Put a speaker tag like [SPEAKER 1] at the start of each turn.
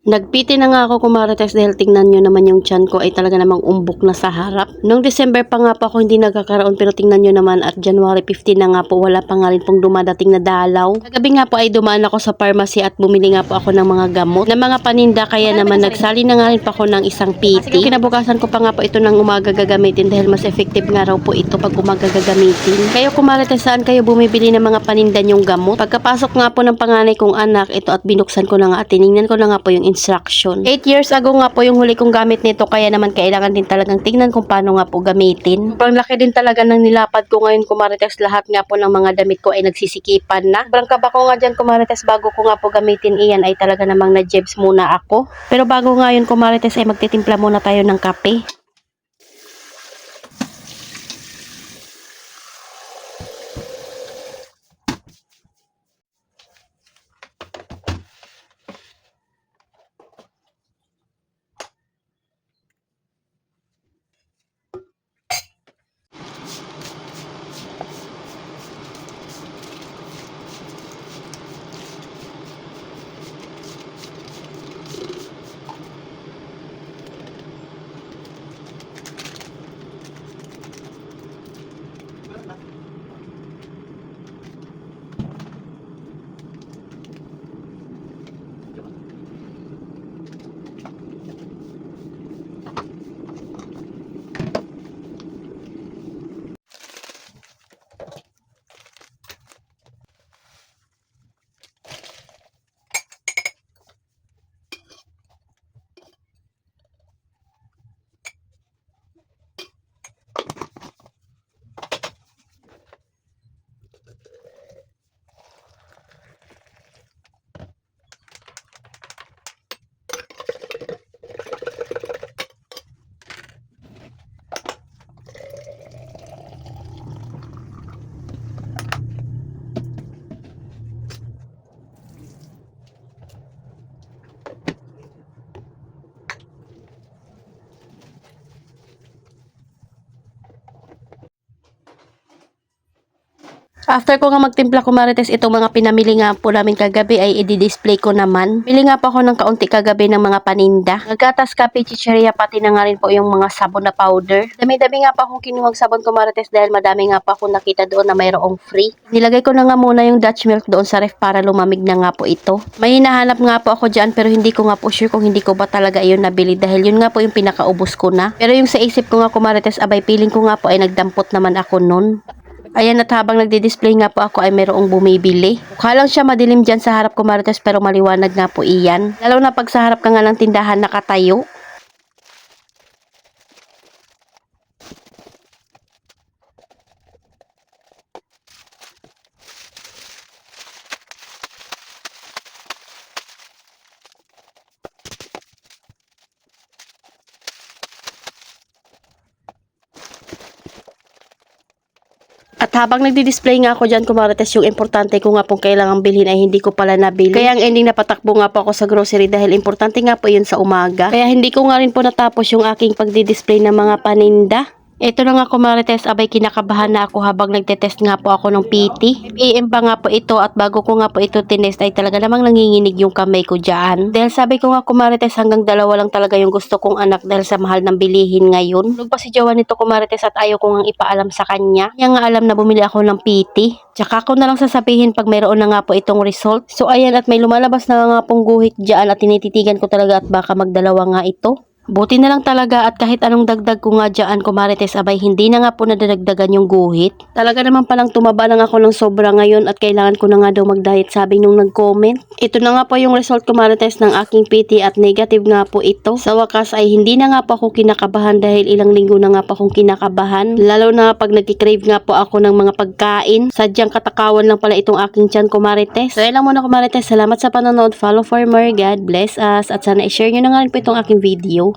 [SPEAKER 1] Nagpiti na nga ako kumarites dahil tingnan nyo naman yung tiyan ko ay talaga namang umbok na sa harap. Noong December pa nga po ako hindi nagkakaroon pero tingnan nyo naman at January 15 na nga po wala pa nga rin pong dumadating na dalaw. Kagabi nga po ay dumaan ako sa pharmacy at bumili nga po ako ng mga gamot na mga paninda kaya naman nagsali na nga rin pa ako ng isang PT. Kinabukasan ko pa nga po ito ng umaga gagamitin dahil mas effective nga raw po ito pag umaga gagamitin. Kayo kumarites saan kayo bumibili ng mga paninda nyong gamot? Pagkapasok nga po ng panganay kong anak ito at binuksan ko na nga at tinignan ko na nga po yung instruction. 8 years ago nga po yung huli kong gamit nito kaya naman kailangan din talagang tingnan kung paano nga po gamitin. Sobrang laki din talaga ng nilapad ko ngayon kumarites, lahat nga po ng mga damit ko ay nagsisikipan na. Sobrang kaba ko nga dyan kumarites bago ko nga po gamitin iyan ay talaga namang na-jebs muna ako. Pero bago nga yun kumarites ay magtitimpla muna tayo ng kape. After ko nga magtimpla kumarites itong mga pinamili nga po namin kagabi ay i-display ko naman. Bili nga po ako ng kaunti kagabi ng mga paninda. Naggatas, kape, chicheria, pati na nga rin po yung mga sabon na powder. Dami-dami nga po akong kinuwang sabon kumarites dahil madami nga po akong nakita doon na mayroong free. Nilagay ko na nga muna yung Dutch milk doon sa ref para lumamig na nga po ito. May hinahanap nga po ako dyan pero hindi ko nga po sure kung hindi ko ba talaga iyon nabili dahil yun nga po yung pinakaubos ko na. Pero yung sa isip ko nga kumarites abay feeling ko nga po ay nagdampot naman ako nun. Ayan at habang nagdi-display nga po ako ay mayroong bumibili. Mukha lang siya madilim dyan sa harap ko marites pero maliwanag nga po iyan. Lalo na pag sa harap ka nga ng tindahan nakatayo. At habang nagdi-display nga ako dyan kumarites yung importante ko nga pong kailangang bilhin ay hindi ko pala nabili. Kaya ang ending napatakbo nga po ako sa grocery dahil importante nga po yun sa umaga. Kaya hindi ko nga rin po natapos yung aking pagdi-display ng mga paninda. Ito na nga kumarites, abay kinakabahan na ako habang nagtetest nga po ako ng PT. PM pa nga po ito at bago ko nga po ito tinest ay talaga namang nanginginig yung kamay ko dyan. Dahil sabi ko nga kumarites hanggang dalawa lang talaga yung gusto kong anak dahil sa mahal ng bilihin ngayon. Tulog pa si Jowa nito kumarites at ayaw ko nga ipaalam sa kanya. Kaya nga alam na bumili ako ng PT. Tsaka ko na lang sasabihin pag mayroon na nga po itong result. So ayan at may lumalabas na nga pong guhit dyan at tinititigan ko talaga at baka magdalawa nga ito. Buti na lang talaga at kahit anong dagdag ko nga dyan kumarites abay hindi na nga po nadadagdagan yung guhit. Talaga naman palang tumaba lang ako ng sobra ngayon at kailangan ko na nga daw mag-diet sabi nung nag-comment. Ito na nga po yung result kumarites ng aking PT at negative nga po ito. Sa wakas ay hindi na nga po ako kinakabahan dahil ilang linggo na nga po akong kinakabahan. Lalo na pag nagkikrave nga po ako ng mga pagkain. Sadyang katakawan lang pala itong aking tiyan kumarites. So yan lang muna kumarites. Salamat sa panonood. Follow for more. God bless us. At sana i-share nyo na nga rin po itong aking video.